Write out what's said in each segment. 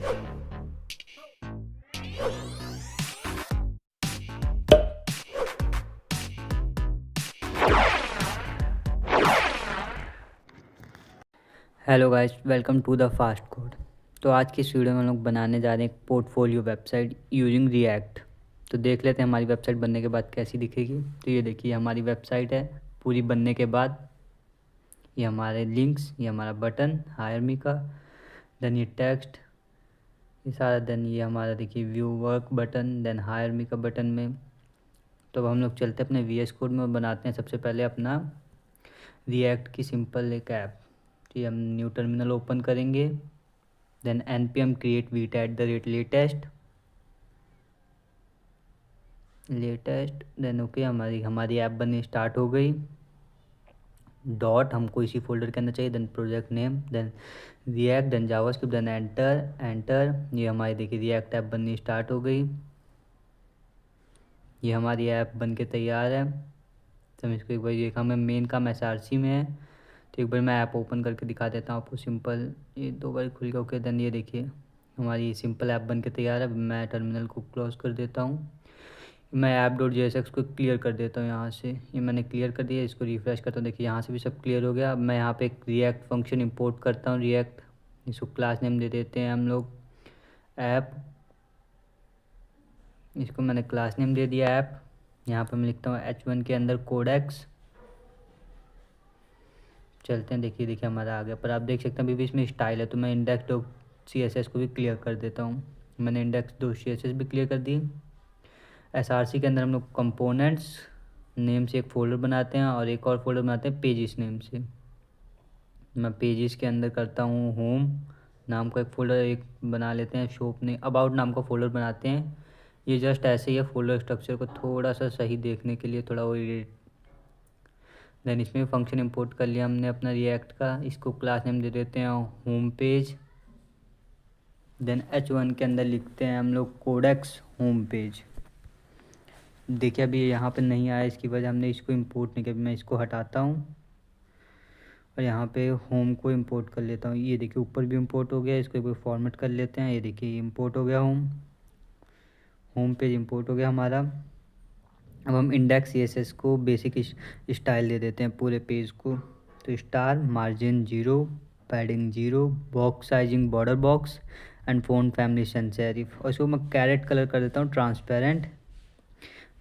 Hello guys, welcome to the fast code. तो आज की इस वीडियो में हम लोग बनाने जा रहे हैं एक पोर्टफोलियो वेबसाइट यूजिंग रिएक्ट। तो देख लेते हैं हमारी वेबसाइट बनने के बाद कैसी दिखेगी। तो ये देखिए हमारी वेबसाइट है पूरी बनने के बाद। ये हमारे लिंक्स, ये हमारा बटन हायर मी का, देन ये टेक्स्ट, ये सारा, देन ये हमारा देखिए view work button, then hire me का बटन में। तो अब हम लोग चलते हैं अपने VS कोड में और बनाते हैं सबसे पहले अपना रिएक्ट की सिंपल एक ऐप। तो ये हम न्यू टर्मिनल ओपन करेंगे, then npm create vita @latest then okay हमारी ऐप बननी स्टार्ट हो गई। डॉट हमको इसी फोल्डर के अंदर चाहिए, then project name, then react, then JavaScript, then enter. ये हमारी देखिए रिएक्ट ऐप बननी स्टार्ट हो गई। ये हमारी ऐप बन के तैयार है। तो हम इसको एक बार देखा, हमें मेन काम SRC में है। तो एक बार मैं ऐप ओपन करके दिखा देता हूँ आपको सिंपल। ये 2 बार खुल गया। ओके, देन ये देखिए हमारी सिंपल ऐप बन के तैयार है। मैं टर्मिनल को क्लोज कर देता हूँ। मैं app.jsx को क्लियर कर देता हूँ यहाँ से। ये मैंने क्लियर कर दिया। इसको रिफ़्रेश करता हूँ, देखिए यहाँ से भी सब क्लियर हो गया। अब मैं यहाँ पे एक रिएक्ट फंक्शन इंपोर्ट करता हूँ। रिएक्ट, इसको क्लास नेम दे देते हैं हम लोग ऐप। इसको मैंने क्लास नेम दे दिया ऐप। यहाँ पे मैं लिखता हूँ H1 के अंदर कोडेक्स। चलते हैं, देखिए हमारा आ गया। पर आप देख सकते हैं अभी भी इसमें स्टाइल है, तो मैं index.css को भी क्लियर कर देता हूँ। मैंने index.css भी क्लियर कर दी। SRC के अंदर हम लोग कंपोनेंट्स नेम से एक फ़ोल्डर बनाते हैं और एक और फोल्डर बनाते हैं पेजेस नेम से। मैं पेजेस के अंदर करता हूँ होम नाम का एक फ़ोल्डर एक बना लेते हैं। शॉप ने अबाउट नाम का फ़ोल्डर बनाते हैं। ये जस्ट ऐसे ही है, फोल्डर स्ट्रक्चर को थोड़ा सा सही देखने के लिए थोड़ा वो। देन इसमें फंक्शन इंपोर्ट कर लिया हमने अपना रिएक्ट का। इसको क्लास नेम दे देते हैं होम पेज। देन H1 के अंदर लिखते हैं हम लोग कोडेक्स होम पेज। देखिए अभी यहाँ पे नहीं आया, इसकी वजह हमने इसको इंपोर्ट नहीं किया। मैं इसको हटाता हूँ और यहाँ पे होम को इंपोर्ट कर लेता हूँ। ये देखिए ऊपर भी इंपोर्ट हो गया। इसको एक बार फॉर्मेट कर लेते हैं। ये देखिए इंपोर्ट हो गया, होम पेज इंपोर्ट हो गया हमारा। अब हम index.css को बेसिक स्टाइल दे देते हैं पूरे पेज को। तो star, margin 0, padding 0, box sizing border box and font family sans serif. और इसको मैं कैरेट कलर कर देता हूँ ट्रांसपेरेंट।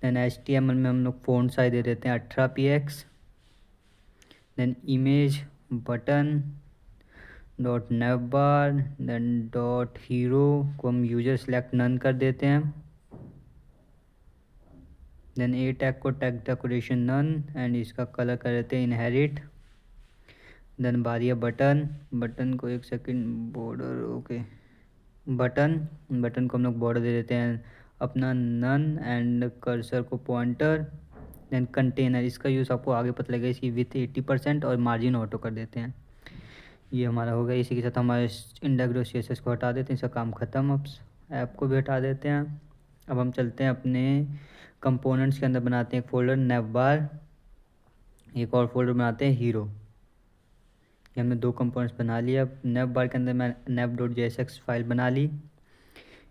देन HTML में हम लोग फ़ॉन्ट साइज दे देते हैं 18 px। Then image button dot navbar, then dot hero को हम यूजर सेलेक्ट नन कर देते हैं। देन ए टैग को टैग डेकोरेशन नन एंड इसका कलर कर देते हैं इनहेरिट। देन बारी है बटन को एक सेकंड बॉर्डर, ओके, बटन को हम लोग बॉर्डर दे देते हैं अपना नन एंड कर्सर को पॉइंटर। देन कंटेनर, इसका यूज़ आपको आगे पता लगेगा। इसकी विथ 80% और मार्जिन ऑटो कर देते हैं। ये हमारा हो गया। इसी के साथ हमारे index.css को हटा देते हैं। इसका काम ख़त्म। अब ऐप को भी हटा देते हैं। अब हम चलते हैं अपने कंपोनेंट्स के अंदर, बनाते हैं एक फ़ोल्डर नेवबार, एक और फोल्डर बनाते हैं हीरो। ये हमने 2 कंपोनेंट्स बना लिया। अब नेवबार के अंदर मैं nav.jsx फाइल बना ली।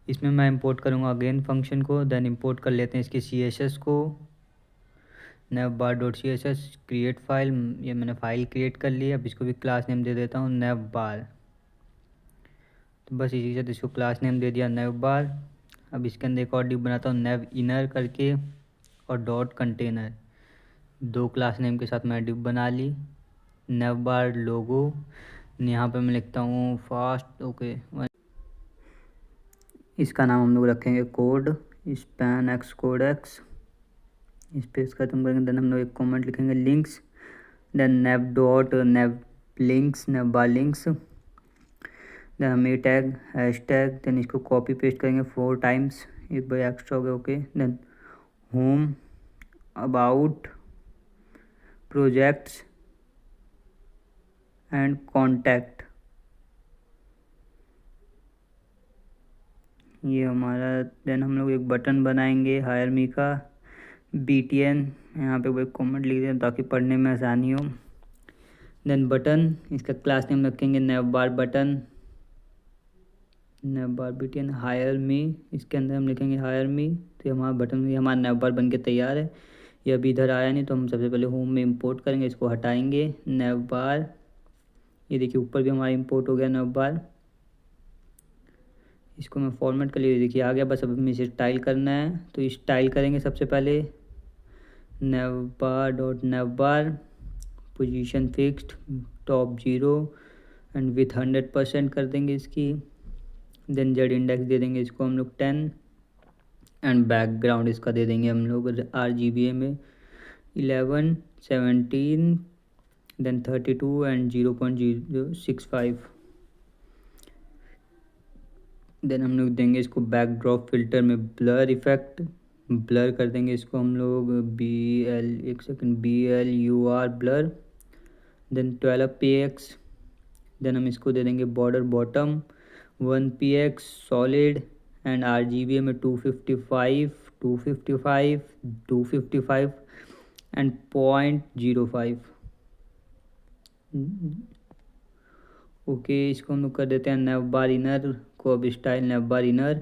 इसमें मैं इंपोर्ट करूँगा अगेन फंक्शन को। देन इंपोर्ट कर लेते हैं इसके CSS को। navbar.css क्रिएट फाइल, ये मैंने फ़ाइल क्रिएट कर ली। अब इसको भी क्लास नेम दे देता हूँ नेवबार। तो बस इसी के साथ इसको क्लास नेम दे दिया नेवबार। अब इसके अंदर एक और डिव बनाता हूँ नेव इनर करके और डॉट कंटेनर। 2 क्लास नेम के साथ मैं डिव बना ली। नेवबार लोगो, यहाँ पे मैं लिखता हूँ फास्ट, ओके। इसका नाम हम लोग रखेंगे code span x codex. Space खत्म करेंगे। देन हम लोग एक कमेंट लिखेंगे links, then nav links, navbar links. Then हम ये टैग हैशटैग, देन इसको कॉपी पेस्ट करेंगे 4 टाइम्स, एक बार एक्स्ट्रा हो गया, okay. Then home, about, projects and contact. ये हमारा। देन हम लोग एक बटन बनाएंगे हायर मी का BTN, यहाँ पे वो एक कॉमेंट लिख दें ताकि पढ़ने में आसानी हो। देन बटन, इसका क्लास नेम रखेंगे नेवबार बटन। नैव बार BTN हायर मी, इसके अंदर हम लिखेंगे हायर मी। तो ये हमारा बटन, ये हमारा नैव बार बन के तैयार है। ये अभी इधर आया नहीं, तो हम सबसे पहले होम में इंपोर्ट करेंगे, इसको हटाएंगे नैव बार। ये देखिए ऊपर भी हमारा इंपोर्ट हो गया नैव बार। इसको मैं फॉर्मेट कर लिया, देखिए आ गया। बस अब हमें इसे स्टाइल करना है, तो स्टाइल करेंगे सबसे पहले nav bar dot nav bar, position fixed, top 0 and width 100% कर देंगे इसकी। देन जेड इंडेक्स दे देंगे इसको हम लोग 10 एंड बैकग्राउंड इसका दे देंगे हम लोग RGBA में 11, 17, देन 32 एंड 0.065। देन हम लोग देंगे इसको बैकड्रॉप फिल्टर में ब्लर इफेक्ट, ब्लर कर देंगे इसको हम लोग BLUR blur, then 12px। Then हम इसको दे देंगे border bottom 1px solid and RGBA में 255, 255, 255 एंड 0.05। ओके, इसको हम लोग कर देते हैं नैव बार इनर को अब style nav bar inner,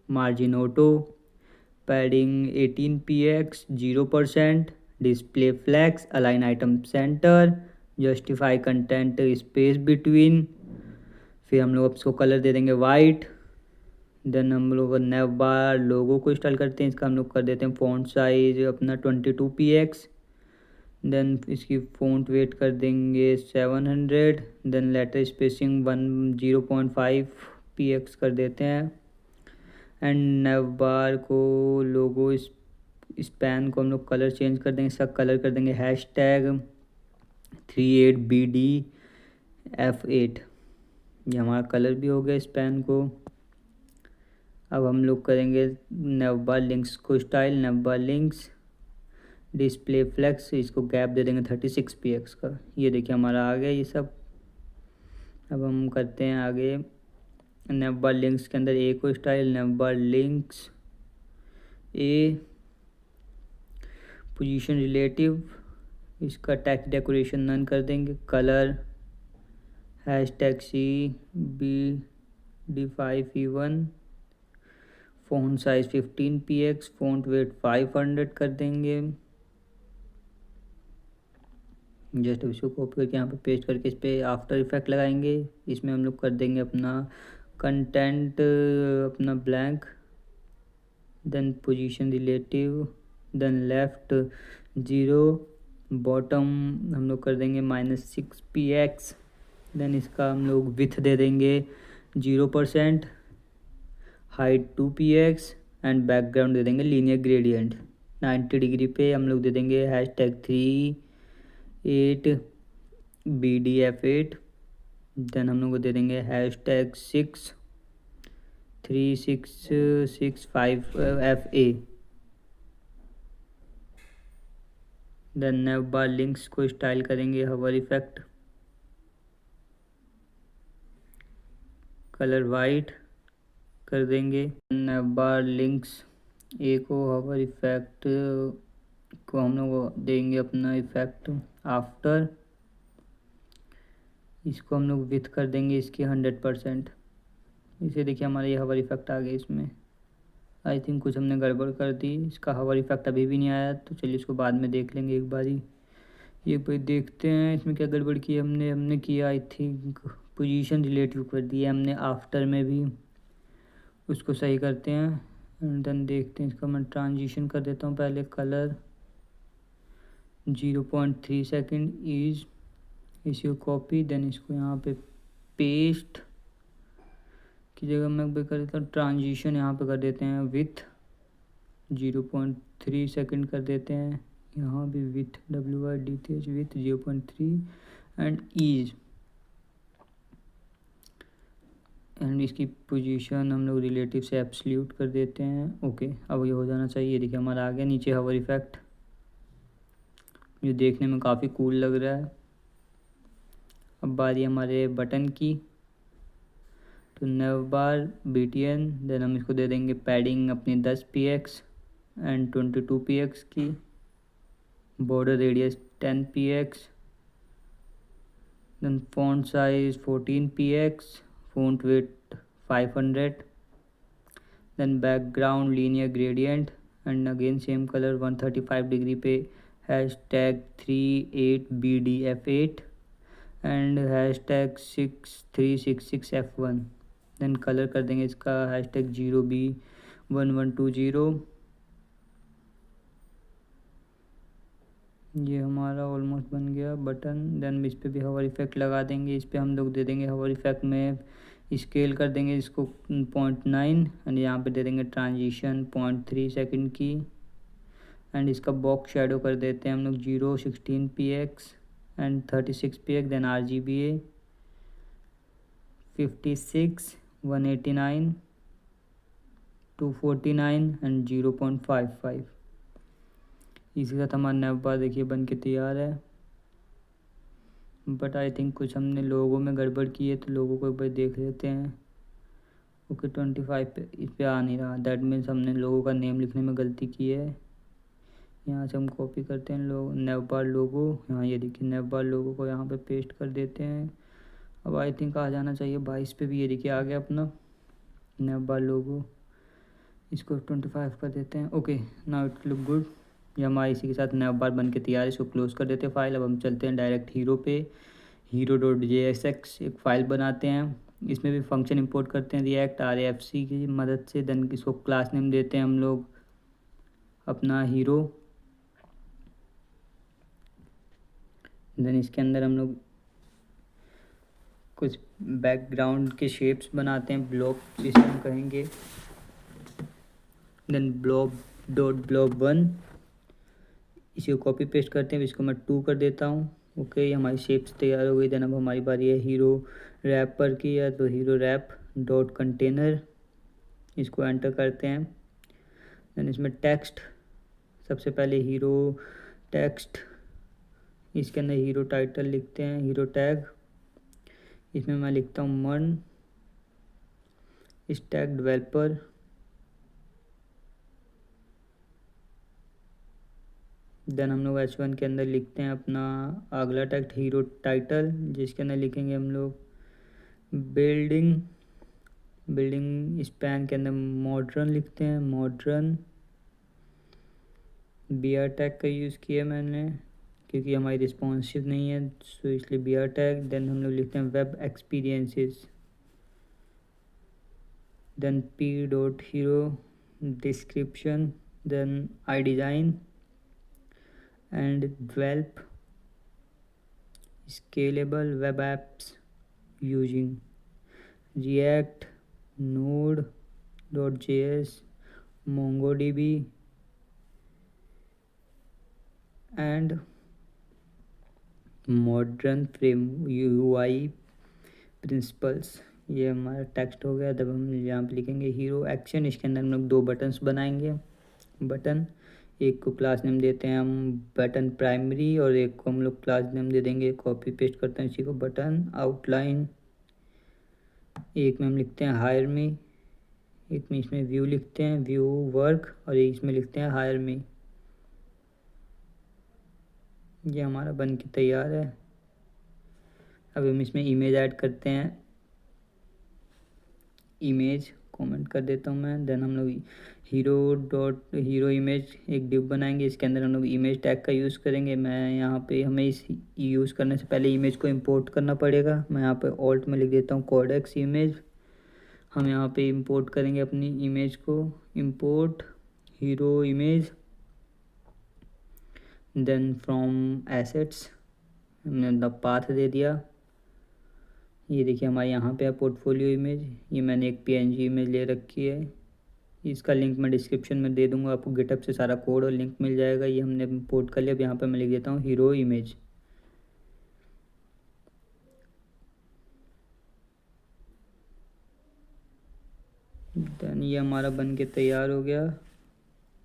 margin auto, padding 18px 0%, display flex, align item center, justify content space between. फिर हम लोग अब इसको कलर दे देंगे वाइट। देन हम लोग नैव बार लोगो को स्टाइल करते हैं, इसका हम लोग कर देते हैं फ़ॉन्ट साइज अपना 22px। देन इसकी फ़ॉन्ट वेट कर देंगे 700। देन लेटर स्पेसिंग 0.5px कर देते हैं। एंड नैव बार को लोगो स्पैन को हम लोग कलर चेंज कर देंगे, इसका कलर कर देंगे #38BDF8। ये हमारा कलर भी हो गया स्पैन को। अब हम लोग करेंगे नैव बार लिंक्स को style nav bar links, display flex, इसको गैप दे देंगे 36px का। ये देखिए हमारा आ गया ये सब। अब हम करते हैं आगे नैव बार लिंक्स के अंदर ए को style nav bar links a, position relative, इसका टेक्स्ट डेकोरेशन नन कर देंगे, colour #CBD5E1, font size 15px, font weight 500 कर देंगे। जस्ट उसको कॉपी करके यहाँ पे पेस्ट करके इस पर आफ्टर इफेक्ट लगाएंगे। इसमें हम लोग कर देंगे अपना कंटेंट अपना blank, then position relative, then left 0, bottom हम लोग कर देंगे -6px। देन इसका हम लोग विथ दे देंगे 0%, हाइट 2px एंड बैकग्राउंड दे देंगे लीनियर ग्रेडियंट 90 डिग्री पे। हम लोग दे देंगे #38BDF8। देन हम लोग को दे देंगे #63665FA। देन नैव बार लिंक्स को स्टाइल करेंगे हवर इफेक्ट, कलर वाइट कर देंगे। नैव बार लिंक्स ए को हवर इफेक्ट को हम लोग देंगे अपना इफेक्ट आफ्टर, इसको हम लोग विथ कर देंगे इसकी 100%। इसे देखिए हमारा ये हवर इफेक्ट आ गया इसमें। आई थिंक कुछ हमने गड़बड़ कर दी, इसका हवर इफेक्ट अभी भी नहीं आया, तो चलिए इसको बाद में देख लेंगे एक बारी। ये भाई देखते हैं इसमें क्या गड़बड़ की हमने किया। आई थिंक पोजीशन रिलेटिव कर दिया हमने आफ्टर में भी, उसको सही करते हैं। एंड देन देखते हैं इसका मैं ट्रांजिशन कर देता हूँ पहले, कलर 0.3 सेकेंड ईज, इसको कॉपी, देन इसको यहाँ पे पेस्ट की जगह मैं कर देता हूँ ट्रांजिशन, यहाँ पे कर देते हैं विथ 0.3 सेकेंड कर देते हैं। यहाँ भी width WIDTH width 0.3 and ease, and इसकी पोजीशन हम लोग रिलेटिव से एब्सोल्यूट कर देते हैं। ओके, अब ये हो जाना चाहिए। देखिए हमारा आ गया नीचे हवर इफेक्ट, जो देखने में काफ़ी कूल लग रहा है। अब बारी हमारे बटन की, तो नैव बार BTN, देन हम इसको दे देंगे पैडिंग अपनी 10px एंड 22px की, border radius 10px, then font size 14px, font weight 500. Then background linear gradient and again same colour 135 degree पे hashtag 38BDF8 and hashtag 6366F1. Then colour कर देंगे इसका hashtag 0B1120. ये हमारा almost बन गया button. Then इस पर भी हवर इफेक्ट लगा देंगे. इस पर हम लोग दे देंगे हवर इफेक्ट में स्केल कर देंगे इसको 0.9 एंड यहाँ पे दे देंगे ट्रांजिशन 0.3 सेकंड की. एंड इसका बॉक्स शेडो कर देते हैं हम लोग 016px and 36px. Then RGBA 56 189 249 and 0.55. इसी के साथ हमारा नैव बार देखिए बन के तैयार है. बट आई थिंक कुछ हमने लोगों में गड़बड़ की है, तो लोगों को एक बार देख लेते हैं. ओके 25 पे इस पर आ नहीं रहा. दैट मीन्स हमने लोगों का नेम लिखने में गलती की है. यहाँ से हम कॉपी करते हैं लोग नैव बार लोगो. यहाँ ये देखिए नैव बार लोगो को यहाँ पे पेस्ट कर देते हैं. अब आई थिंक आ जाना चाहिए 22 पे भी. ये देखिए आ गया अपना नैव बार लोगो. इसको 25 कर देते हैं. Okay now it look good. ये हमारा इसी के साथ नैव बार बन के तैयार है. इसको क्लोज कर देते हैं फाइल. अब हम चलते हैं डायरेक्ट हीरो पे. hero.jsx एक फ़ाइल बनाते हैं. इसमें भी फंक्शन इंपोर्ट करते हैं रिएक्ट RAFC की मदद से. देन इसको क्लास नेम देते हैं हम लोग अपना हीरो. देन इसके अंदर हम लोग कुछ बैकग्राउंड के शेप्स बनाते हैं. ब्लॉक जिसे हम कहेंगे. देन blob.blob1 इसी को कॉपी पेस्ट करते हैं. इसको मैं 2 कर देता हूँ. ओके ये हमारी शेप्स तैयार हो गई. देन अब हमारी बारी है हीरो रैपर की है, तो हीरो रैप डॉट कंटेनर इसको एंटर करते हैं. देन इसमें टेक्स्ट सबसे पहले हीरो टेक्स्ट. इसके अंदर हीरो टाइटल लिखते हैं हीरो टैग. इसमें मैं लिखता हूँ मन स्टैक डेवलपर. देन हम लोग H1 के अंदर लिखते हैं अपना अगला टेक्स्ट हीरो टाइटल, जिसके अंदर लिखेंगे हम लोग बिल्डिंग स्पैन के अंदर मॉडर्न लिखते हैं मॉडर्न. BR टैग का यूज़ किया मैंने क्योंकि हमारी रिस्पॉन्सिव नहीं है, सो इसलिए BR टैग. देन हम लोग लिखते हैं web experiences. Then p.hero description. Then I design and develop scalable web apps using React, Node.js, MongoDB and modern frame UI principles. ये हमारा टेक्स्ट हो गया. तब हम यहाँ पे लिखेंगे हीरो एक्शन. इसके अंदर हम लोग 2 बटन्स बनाएंगे. बटन एक को क्लास नेम देते हैं हम बटन प्राइमरी और एक को हम लोग क्लास नेम दे देंगे. कॉपी पेस्ट करते हैं इसी को बटन आउटलाइन. एक में हम लिखते हैं हायर मी. एक में इसमें व्यू लिखते हैं व्यू वर्क और एक इसमें लिखते हैं हायर मी. ये हमारा बन के तैयार है. अब हम इसमें इमेज ऐड करते हैं. इमेज कमेंट कर देता हूँ मैं. देन हम लोग हीरो इमेज एक डिव बनाएंगे. इसके अंदर हम लोग इमेज टैग का यूज़ करेंगे. मैं यहाँ पे हमें इस यूज़ करने से पहले इमेज को इंपोर्ट करना पड़ेगा. मैं यहाँ पे ऑल्ट में लिख देता हूँ कोडेक्स इमेज. हम यहाँ पे इंपोर्ट करेंगे अपनी इमेज को. Import hero image. Then from assets हमने पाथ दे दिया. ये देखिए हमारे यहाँ पे है पोर्टफोलियो इमेज. ये मैंने एक PNG इमेज ले रखी है. इसका लिंक मैं डिस्क्रिप्शन में दे दूंगा. आपको गिटहब से सारा कोड और लिंक मिल जाएगा. ये हमने इंपोर्ट कर लिया. अब यहाँ पे मैं लिख देता हूँ हीरो इमेज. देन ये हमारा बन के तैयार हो गया.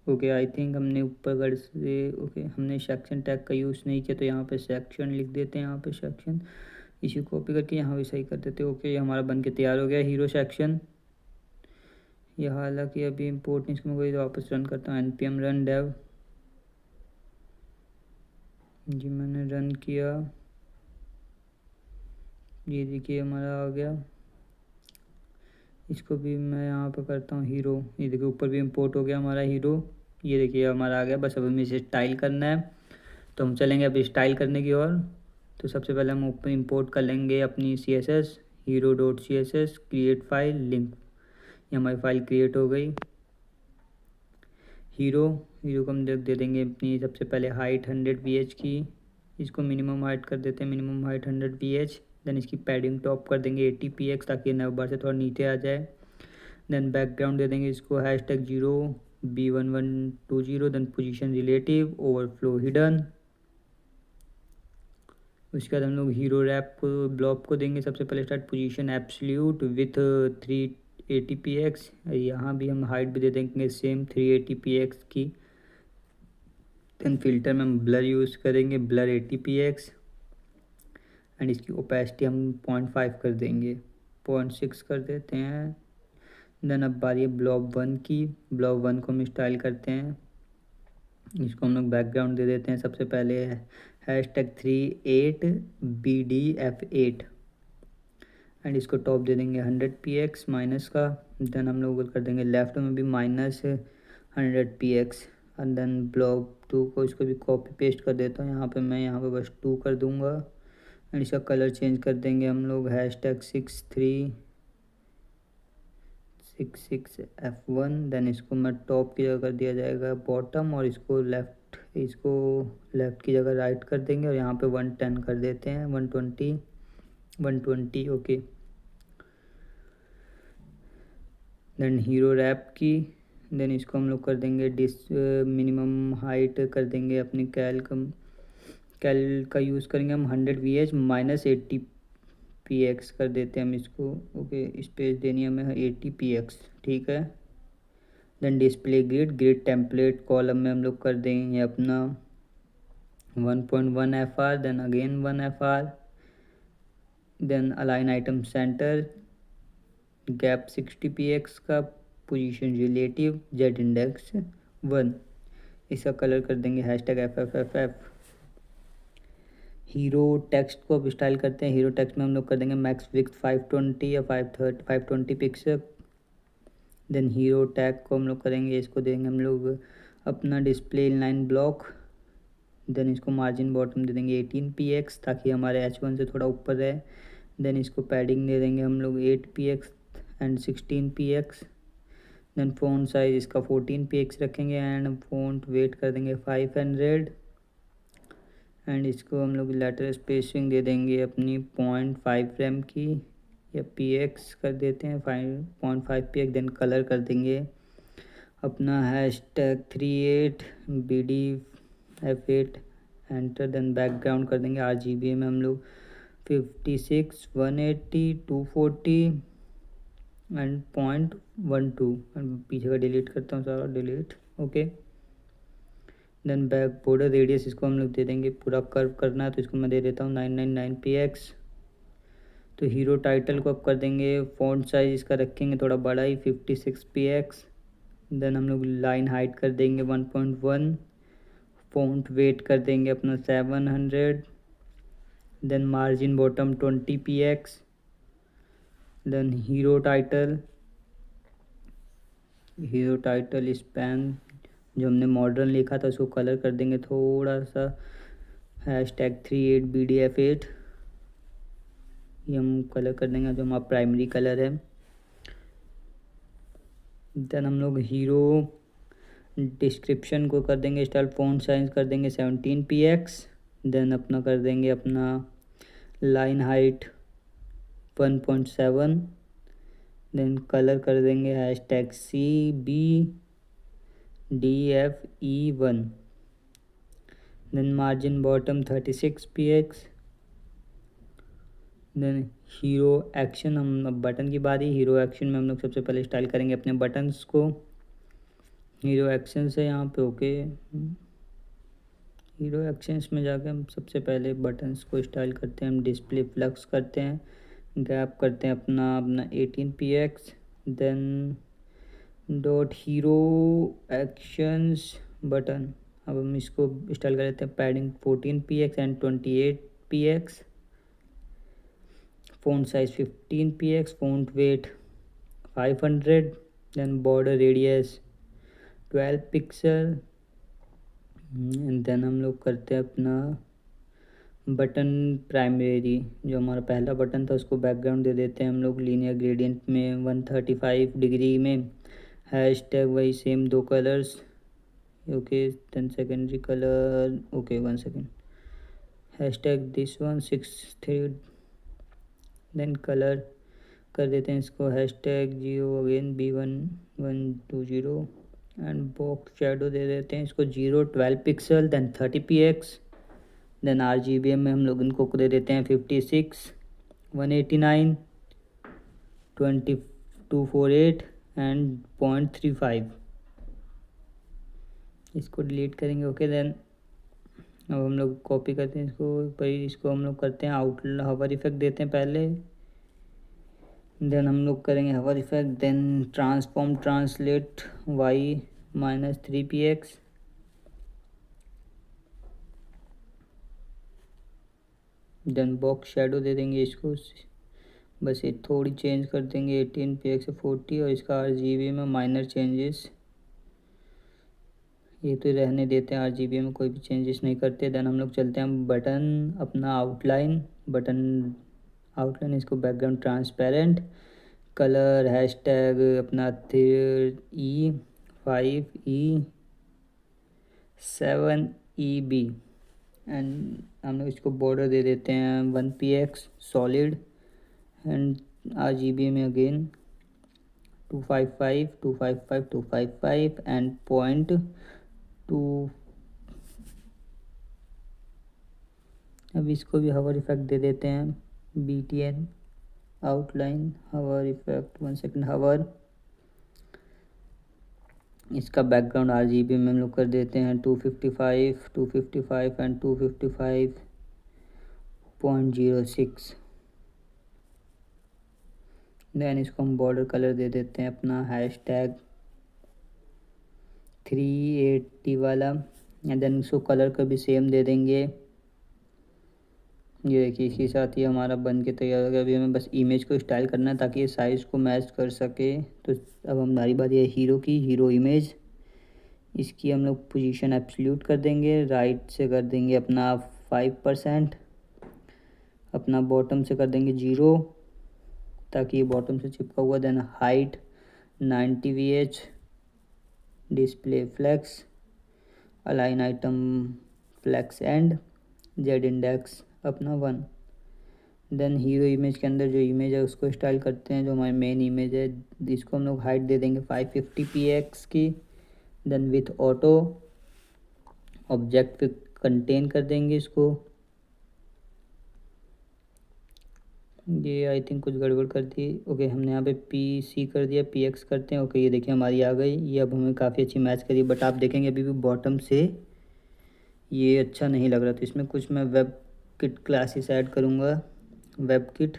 ओके आई थिंक हमने ऊपर गढ़ से ओके हमने सेक्शन टैग का यूज़ नहीं किया, तो यहाँ पे सेक्शन लिख देते हैं. यहाँ पे सेक्शन इसी कॉपी करके यहाँ भी सही कर देते हैं. ओके ये हमारा बन के तैयार हो गया हीरो सेक्शन. ये हालांकि अभी इंपोर्ट नहीं, इसको मैं कोई वापस रन करता हूँ. npm run dev. जी मैंने रन किया. ये देखिए हमारा आ गया. इसको भी मैं यहाँ पे करता हूँ हीरो। ये देखिए ऊपर भी इंपोर्ट हो गया हमारा हीरो। ये देखिए हमारा आ गया। बस अब हमें इसे स्टाइल करना है, तो हम चलेंगे अब स्टाइल करने की ओर। तो सबसे पहले हम ऊपर इंपोर्ट कर लेंगे अपनी CSS hero.css create file link. ये हमारी फाइल क्रिएट हो गई। हीरो को हम दे देंगे अपनी सबसे पहले हाइट 100 ph की। इसको मिनिमम हाइट कर देते हैं, मिनिमम हाइट 100 ph। देन इसकी पैडिंग टॉप कर देंगे 80 px ताकि नवबार से थोड़ा नीचे आ जाए। देन बैकग्राउंड दे देंगे इसको #0b1120। Then position relative overflow hidden. उसके बाद हम लोग हीरो रैप ब्लॉक को देंगे सबसे पहले start position absolute with 380 px। यहाँ भी हम हाइट भी दे देंगे सेम 380 px की। देन फिल्टर में हम ब्लर यूज़ करेंगे, ब्लर 80 px। एंड इसकी ओपेसिटी हम 0.5 कर देंगे, 0.6 कर देते हैं। देन अब बारी है ब्लॉब 1 की। ब्लॉब 1 को हम स्टाइल करते हैं। इसको हम लोग बैकग्राउंड दे देते हैं सबसे पहले #38BDF8। एंड इसको टॉप दे देंगे 100 px माइनस का। देन हम लोग कर देंगे लेफ्ट में भी -100 px। एंड देन ब्लॉब 2 को इसको भी कॉपी पेस्ट कर देता हूँ। यहाँ पे मैं यहाँ पे बस 2 कर दूँगा। एंड इसका कलर चेंज कर देंगे हम लोग #6366F1। देन इसको मैं टॉप की जगह कर दिया जाएगा बॉटम, और इसको लेफ़्ट की जगह राइट कर देंगे। और यहाँ पे 110 कर देते हैं, 120 ओके। देन हीरो रैप की। देन इसको हम लोग कर देंगे मिनिमम हाइट कर देंगे अपनी कैल का यूज़ करेंगे हम 100 VH -80 px कर देते हैं हम इसको। ओके स्पेस देनी है हमें 80 px, ठीक है। Then display grid template column में हम लोग कर देंगे अपना 1.1 FR। Then again 1 FR। Then align item centre gap 60 px का, पोजीशन रिलेटिव जेड इंडेक्स 1। इसका कलर कर देंगे #FFFF। हीरो टेक्स्ट को अब स्टाइल करते हैं। हीरो टेक्स्ट में हम लोग कर देंगे मैक्स विड्थ 520 या 520 पिक्सल। देन हीरो टैग को हम लोग करेंगे, इसको देंगे हम लोग अपना डिस्प्ले इनलाइन ब्लॉक। देन इसको मार्जिन बॉटम दे देंगे 18 px ताकि हमारे H1 से थोड़ा ऊपर रहे। देन इसको पैडिंग दे देंगे हम लोग 8 px and 16 px। Then font size इसका 14 px रखेंगे। एंड फ़ॉन्ट वेट कर देंगे 500। एंड इसको हम लोग लेटर स्पेसिंग दे देंगे अपनी 0.5 फ्रेम की, या px कर देते हैं 0.5 px। देन कलर कर देंगे अपना #38BDF8 एंटर। देन बैकग्राउंड कर देंगे RGB में हम लोग 56 180 240 एंड 0.12। पीछे का डिलीट करता हूँ सारा, delete okay. Then back border radius इसको हम लोग दे देंगे, पूरा कर्व करना है तो इसको मैं दे देता हूँ 999 px। तो हीरो टाइटल को अब कर देंगे फ़ॉन्ट साइज़ इसका रखेंगे थोड़ा बड़ा ही 56 px। देन हम लोग लाइन हाइट कर देंगे 1.1। फ़ॉन्ट वेट कर देंगे अपना 700। Then margin bottom 20 px। Then hero title span जो हमने मॉडर्न लिखा था उसको कलर कर देंगे थोड़ा सा #38BDF8। ये हम कलर कर देंगे जो हमारा प्राइमरी कलर है। देन हम लोग हीरो डिस्क्रिप्शन को कर देंगे स्टाइल, फ़ॉन्ट साइज कर देंगे 17 px। देन अपना कर देंगे अपना लाइन हाइट 1.7। देन कलर कर देंगे #CBDFE1। Then margin bottom 36 px। Then hero action, हम अब बटन की बारी। हीरो एक्शन में हम लोग सबसे पहले स्टाइल करेंगे अपने बटन्स को। हीरो एक्शन से यहाँ पे ओके, हीरो एक्शंस में जाके हम सबसे पहले बटन्स को स्टाइल करते हैं। हम डिस्प्ले फ्लक्स करते हैं, गैप करते हैं अपना 18 px। Then dot hero actions button, अब हम इसको स्टाइल कर लेते हैं padding 14 px and 28 px। Font size 15 px। Font weight 500, then border radius 12 pixel, and then हम लोग करते हैं अपना बटन प्राइमरी, जो हमारा पहला बटन था उसको बैकग्राउंड दे देते हैं हम लोग लीनियर ग्रेडियंट में 135 डिग्री में, हैशटैग वही same 2 colours, okay, then secondary colour, okay 1 second, hashtag this one 63, then colour कर देते हैं इसको hashtag 0 again B1120, and box shadow दे देते हैं इसको 0 12 pixel, then 30px, then RGB में हम लोग इनको दे देते हैं 56 189 2248 एंड 0.35, इसको डिलीट करेंगे, ओके। देन अब हम लोग कॉपी करते हैं इसको हम लोग करते हैं हवर इफेक्ट देते हैं पहले, देन हम लोग करेंगे hover effect, then transform translate y -3px, then box shadow दे देंगे इसको, बस ये थोड़ी चेंज कर देंगे 18px से 40, और इसका RGB में माइनर चेंजेस, ये तो रहने देते हैं, RGB में कोई भी चेंजेस नहीं करते। देन हम लोग चलते हैं बटन अपना बटन आउटलाइन इसको बैकग्राउंड ट्रांसपेरेंट, कलर हैशटैग अपना 3E5E7EB, एंड हम लोग इसको बॉर्डर दे देते हैं 1px सॉलिड, एंड RGB में अगेन 255 255 255 एंड 0.2। अब इसको भी हवर इफेक्ट दे देते हैं BTN आउटलाइन हवर इफेक्ट 1 सेकेंड हवर, इसका बैकग्राउंड RGB में हम लोग कर देते हैं 255 255 एंड 255.06, देन इसको हम बॉर्डर कलर दे देते हैं अपना हैशटैग 380 वाला, एंड देन इसको कलर का भी सेम दे देंगे। ये देखिए इसके साथ ये हमारा बन के तैयार हो गया। अभी हमें बस इमेज को स्टाइल करना है ताकि ये साइज़ को मैच कर सके। तो अब हमारी बात ये हीरो इमेज, इसकी हम लोग पोजीशन एब्सोल्यूट कर देंगे, राइट से कर देंगे अपना 5%, अपना बॉटम से कर देंगे 0 ताकि ये बॉटम से चिपका हुआ, then height 90 VH, display flex, align item flex end, Z index अपना 1। देन हीरो इमेज के अंदर जो इमेज है उसको स्टाइल करते हैं, जो हमारी मेन इमेज है इसको हम लोग हाइट दे देंगे 550px की, देन विथ ऑटो ऑब्जेक्ट पे कंटेन कर देंगे इसको। ये आई थिंक कुछ गड़बड़ कर दी, ओके हमने यहाँ पे PC कर दिया, PX करते हैं, ओके ये देखिए हमारी आ गई, ये अब हमें काफ़ी अच्छी मैच करी, बट आप देखेंगे अभी भी बॉटम से ये अच्छा नहीं लग रहा। तो इसमें कुछ मैं वेब किट क्लासेस ऐड करूँगा, वेब किट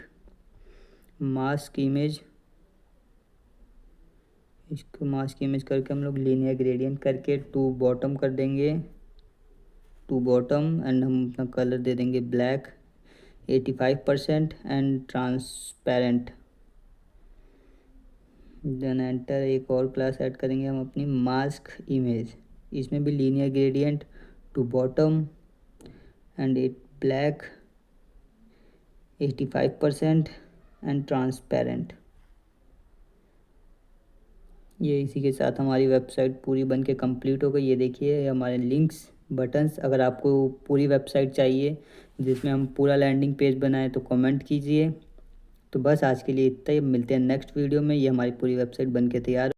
मास्क इमेज, इसको मास्क इमेज करके हम लोग लीनियर ग्रेडियंट करके 2 बॉटम कर देंगे, 2 बॉटम, एंड हम अपना कलर दे देंगे black 85% and transparent. Then enter, एक और क्लास ऐड करेंगे हम अपनी मास्क इमेज, इसमें भी linear gradient 2 bottom and 8 black 85% and transparent. ये इसी के साथ हमारी वेबसाइट पूरी बन के कम्प्लीट हो गई। ये देखिए हमारे लिंक्स बटन्स। अगर आपको पूरी वेबसाइट चाहिए जिसमें हम पूरा लैंडिंग पेज बनाएं तो कमेंट कीजिए। तो बस आज के लिए इतना ही, मिलते हैं नेक्स्ट वीडियो में। ये हमारी पूरी वेबसाइट बन के तैयार